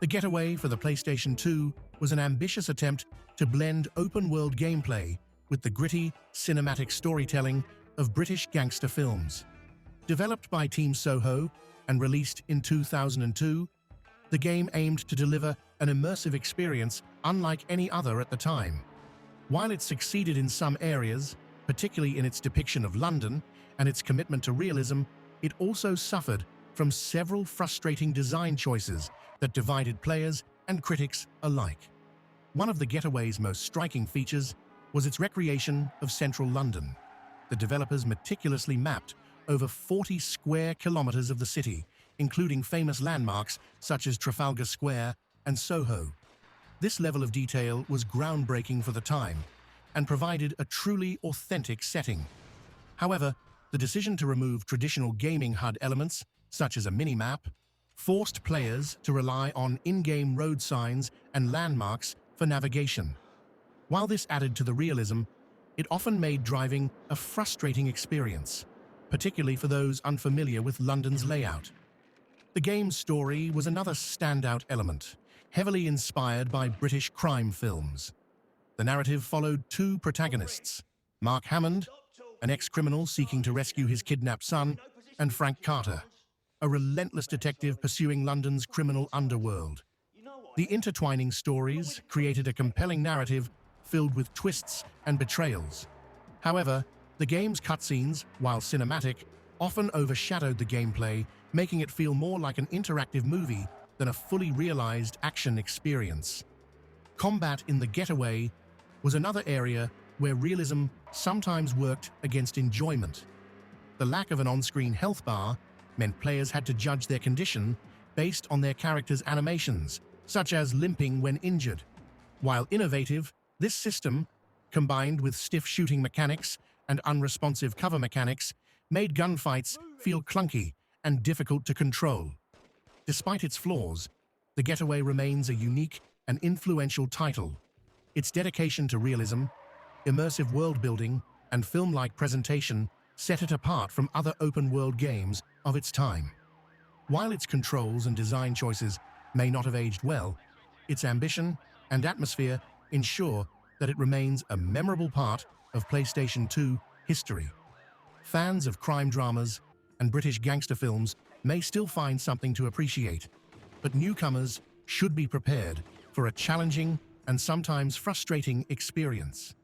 The Getaway for the PlayStation 2 was an ambitious attempt to blend open-world gameplay with the gritty, cinematic storytelling of British gangster films. Developed by Team Soho and released in 2002, the game aimed to deliver an immersive experience unlike any other at the time. While it succeeded in some areas, particularly in its depiction of London and its commitment to realism, it also suffered from several frustrating design choices that divided players and critics alike. One of the Getaway's most striking features was its recreation of central London. The developers meticulously mapped over 40 square kilometers of the city, including famous landmarks such as Trafalgar Square and Soho. This level of detail was groundbreaking for the time and provided a truly authentic setting. However, the decision to remove traditional gaming HUD elements, such as a mini-map, forced players to rely on in-game road signs and landmarks for navigation. While this added to the realism, it often made driving a frustrating experience, particularly for those unfamiliar with London's layout. The game's story was another standout element, heavily inspired by British crime films. The narrative followed two protagonists, Mark Hammond, an ex-criminal seeking to rescue his kidnapped son, and Frank Carter, a relentless detective pursuing London's criminal underworld. The intertwining stories created a compelling narrative filled with twists and betrayals. However, the game's cutscenes, while cinematic, often overshadowed the gameplay, making it feel more like an interactive movie than a fully realized action experience. Combat in The Getaway was another area where realism sometimes worked against enjoyment. The lack of an on-screen health bar meant players had to judge their condition based on their character's animations, such as limping when injured. While innovative, this system, combined with stiff shooting mechanics and unresponsive cover mechanics, made gunfights feel clunky and difficult to control. Despite its flaws, The Getaway remains a unique and influential title. Its dedication to realism, immersive world-building, and film-like presentation set it apart from other open-world games of its time. While its controls and design choices may not have aged well, its ambition and atmosphere ensure that it remains a memorable part of PlayStation 2 history. Fans of crime dramas and British gangster films may still find something to appreciate, but newcomers should be prepared for a challenging and sometimes frustrating experience.